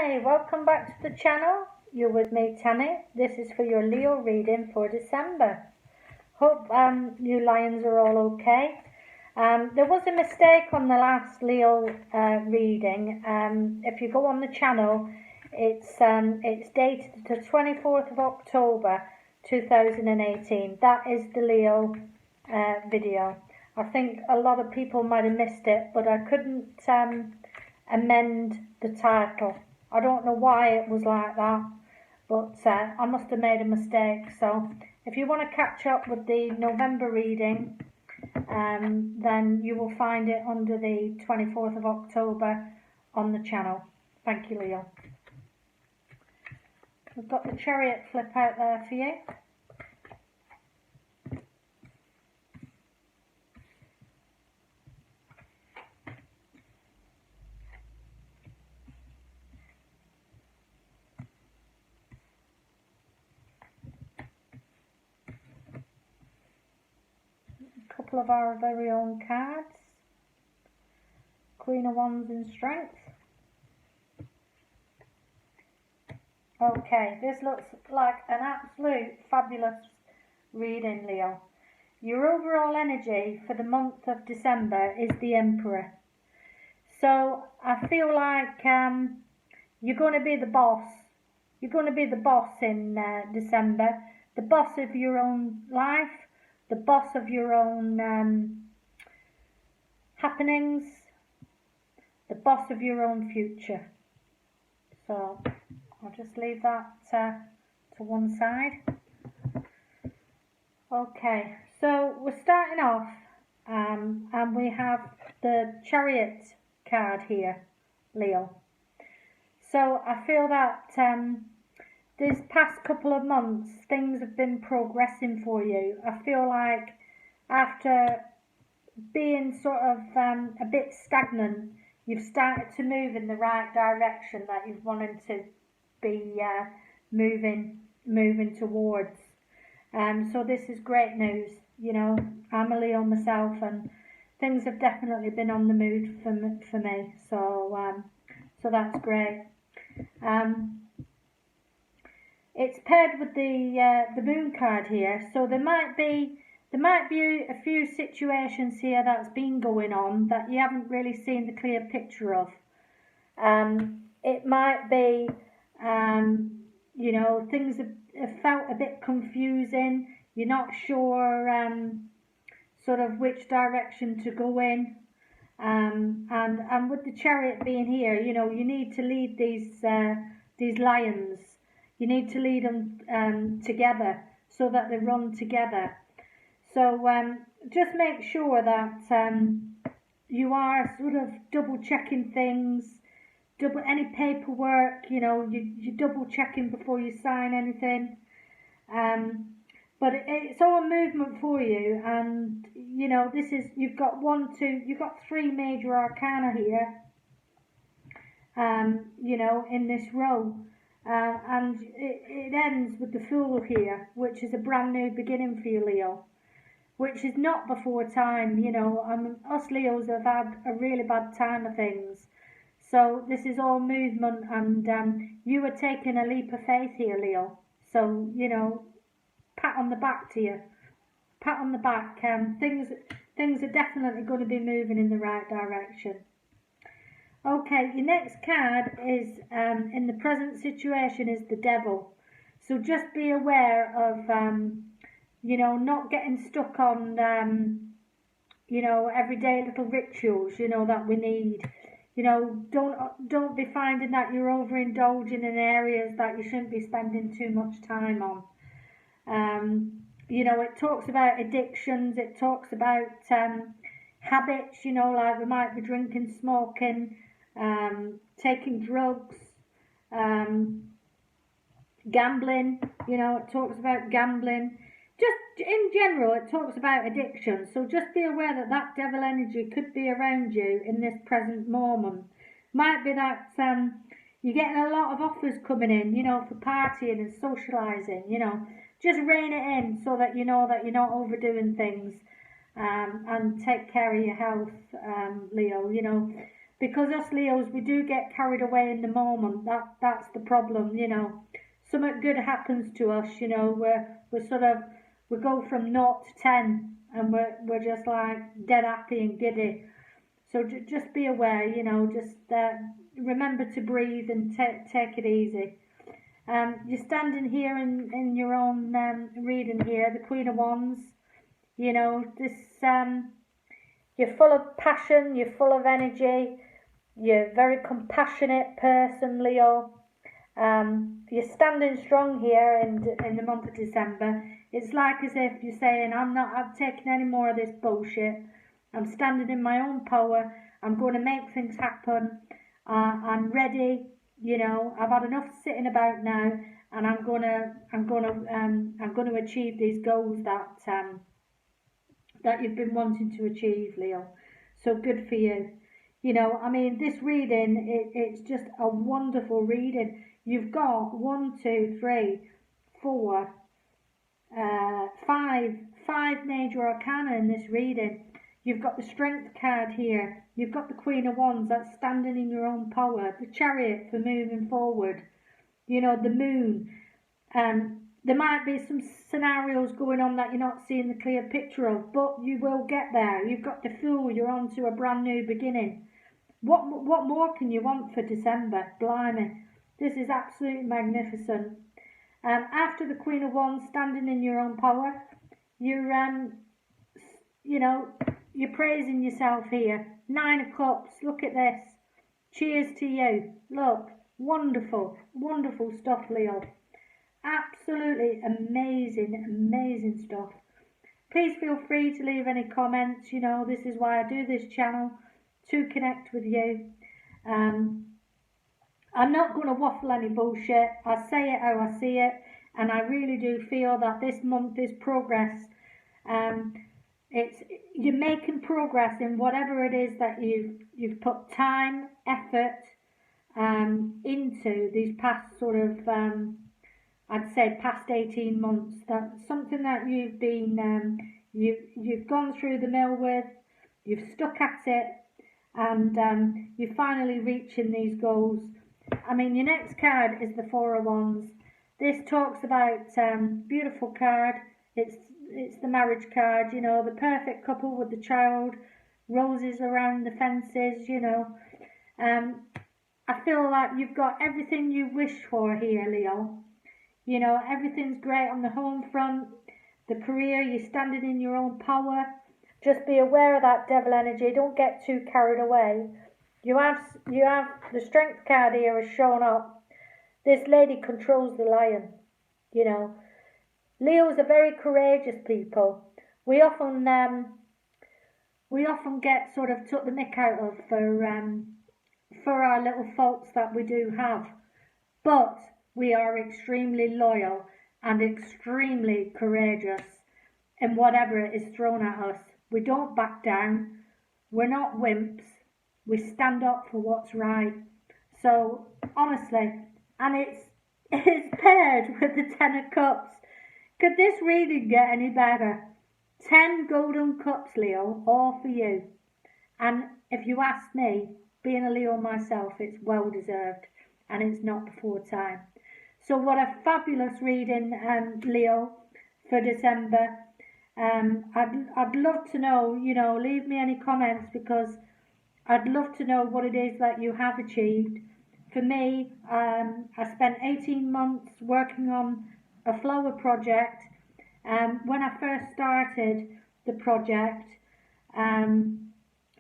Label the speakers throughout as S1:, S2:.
S1: Hi, welcome back to the channel. You're with me, Tammy. This is for your Leo reading for December. Hope you lions are all okay. There was a mistake on the last Leo reading. If you go on the channel, it's dated the 24th of October 2018. That is the Leo video. I think a lot of people might have missed it, but I couldn't amend the title. I don't know why it was like that, but I must have made a mistake. So if you want to catch up with the November reading, then you will find it under the 24th of October on the channel. Thank you, Leo. We've got the Chariot flip out there for you. Couple of our very own cards. Queen of Wands in Strength. Okay, this looks like an absolute fabulous reading, Leo. Your overall energy for the month of December is the Emperor. So I feel like you're going to be the boss. You're going to be the boss in December. The boss of your own life. The boss of your own happenings. The boss of your own future. So I'll just leave that to one side. Okay, so we're starting off and we have the Chariot card here, Leo. So I feel that these past couple of months things have been progressing for you. I feel like after being sort of a bit stagnant, you've started to move in the right direction that you've wanted to be moving towards. So this is great news. You know, I'm a Leo myself, and things have definitely been on the move for me. So so that's great. It's paired with the Moon card here, so there might be a few situations here that's been going on that you haven't really seen the clear picture of. It might be, you know, things have felt a bit confusing. You're not sure sort of which direction to go in. And with the Chariot being here, you know, you need to lead these lions. You need to lead them together so that they run together. So just make sure that you are sort of double checking things, any paperwork, you know, you double checking before you sign anything. But it's all movement for you, and you know, this is, you've got three major arcana here, you know, in this row. And it ends with the Fool here, which is a brand new beginning for you, Leo, which is not before time. You know, us Leos have had a really bad time of things. So this is all movement, and you are taking a leap of faith here, Leo. So, you know, pat on the back to you. Pat on the back. Things are definitely going to be moving in the right direction. Okay, your next card is, in the present situation, is the Devil. So just be aware of, you know, not getting stuck on, you know, everyday little rituals, you know, that we need. You know, don't be finding that you're overindulging in areas that you shouldn't be spending too much time on. You know, it talks about addictions, it talks about habits, you know, like we might be drinking, smoking, taking drugs, gambling, you know, it talks about gambling. Just in general, it talks about addiction. So just be aware that that devil energy could be around you in this present moment. Might be that you're getting a lot of offers coming in, you know, for partying and socialising, you know. Just rein it in so that you know that you're not overdoing things, and take care of your health, Leo. You know, because us Leos, we do get carried away in the moment. That's the problem, you know. Something good happens to us, you know. We're sort of, we go from 0 to 10, and we're just like dead happy and giddy. So just be aware, you know. Just remember to breathe and take it easy. You're standing here in your own reading here, the Queen of Wands. You know, this you're full of passion, you're full of energy, you're a very compassionate person, Leo. You're standing strong here in the month of December. It's like as if you're saying, I'm taking any more of this bullshit. I'm standing in my own power. I'm going to make things happen. I'm ready. You know, I've had enough sitting about now, and I'm gonna achieve these goals that you've been wanting to achieve, Leo. So good for you. You know, I mean, this reading, it's just a wonderful reading. You've got 1, 2, 3, 4, 5 major arcana in this reading. You've got the Strength card here. You've got the Queen of Wands, that's standing in your own power. The Chariot for moving forward. You know, the Moon. There might be some scenarios going on that you're not seeing the clear picture of, but you will get there. You've got the Fool. You're on to a brand new beginning. What more can you want for December? Blimey. This is absolutely magnificent. After the Queen of Wands standing in your own power, you're you know, you're praising yourself here. 9 of Cups, look at this. Cheers to you. Look, wonderful, wonderful stuff, Leo. Absolutely amazing, amazing stuff. Please feel free to leave any comments. You know, this is why I do this channel, to connect with you. I'm not going to waffle any bullshit. I say it how I see it, and I really do feel that this month is progress. You're making progress in whatever it is that you've put time, effort into these past sort of I'd say past 18 months. That's something that you've been you've gone through the mill with, you've stuck at it, and you're finally reaching these goals. I mean, your next card is the Four of Wands. This talks about beautiful card. It's the marriage card, you know, the perfect couple with the child, roses around the fences, you know. I feel like you've got everything you wish for here, Leo. You know, everything's great on the home front, the career, you're standing in your own power. Just be aware of that devil energy. Don't get too carried away. You have the Strength card here has shown up. This lady controls the lion, you know. Leos are very courageous people. We often get sort of took the mick out of for our little faults that we do have. But we are extremely loyal and extremely courageous in whatever is thrown at us. We don't back down. We're not wimps. We stand up for what's right. So honestly, and it's paired with the 10 of Cups. Could this reading get any better? 10 golden cups, Leo, all for you. And if you ask me, being a Leo myself, it's well deserved, and it's not before time. So what a fabulous reading, Leo, for December. I'd love to know, you know, leave me any comments, because I'd love to know what it is that you have achieved. For me, I spent 18 months working on a flower project. When I first started the project,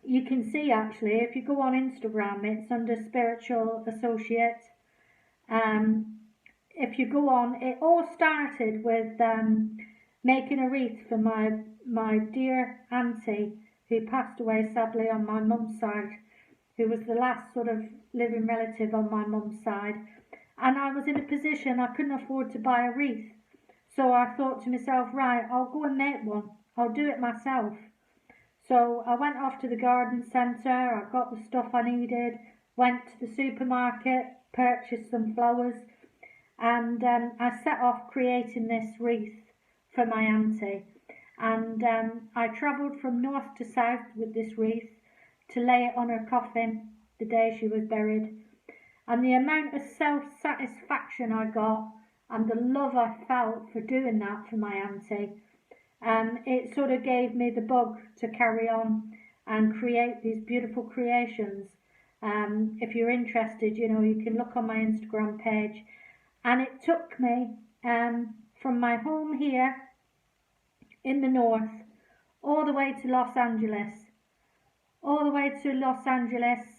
S1: you can see actually, if you go on Instagram, it's under Spiritual Associate. If you go on, it all started with making a wreath for my dear auntie, who passed away sadly on my mum's side, who was the last sort of living relative on my mum's side. And I was in a position I couldn't afford to buy a wreath. So I thought to myself, right, I'll go and make one. I'll do it myself. So I went off to the garden centre, I got the stuff I needed, went to the supermarket, purchased some flowers, and I set off creating this wreath for my auntie. And I travelled from north to south with this wreath to lay it on her coffin. the day she was buried. And the amount of self-satisfaction I got and the love I felt for doing that for my auntie, it sort of gave me the bug to carry on and create these beautiful creations. If you're interested, you know, you can look on my Instagram page. And it took me from my home here in the north all the way to Los Angeles,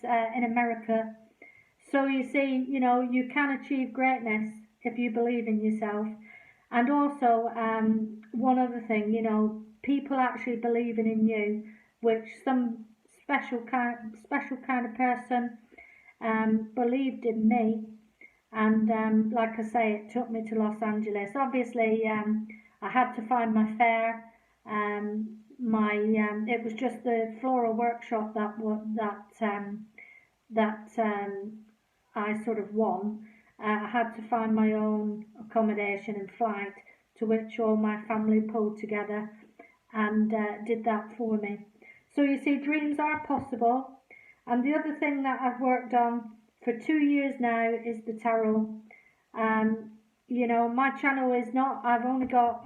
S1: in America. So you see, you know, you can achieve greatness if you believe in yourself. And also, one other thing, you know, people actually believing in you, which some special kind of person believed in me. And like I say, it took me to Los Angeles. Obviously, I had to find my fare. It was just the floral workshop that I sort of won. I had to find my own accommodation and flight, to which all my family pulled together and did that for me. So you see, dreams are possible. And the other thing that I've worked on for 2 years now is the tarot. You know, my channel is not, I've got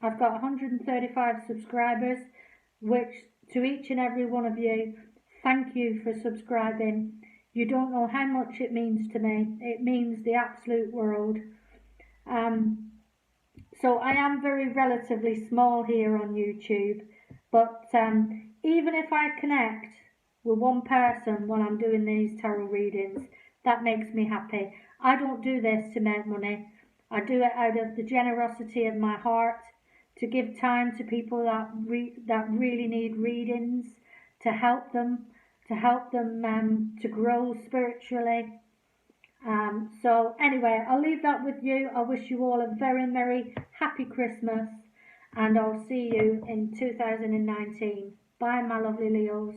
S1: 135 subscribers, which to each and every one of you, thank you for subscribing. You don't know how much it means to me. It means the absolute world. So I am very relatively small here on YouTube, but even if I connect with one person when I'm doing these tarot readings, that makes me happy. I don't do this to make money. I do it out of the generosity of my heart, to give time to people that really need readings, to help them to grow spiritually. So anyway, I'll leave that with you. I wish you all a very merry, happy Christmas, and I'll see you in 2019. Bye, my lovely Leos.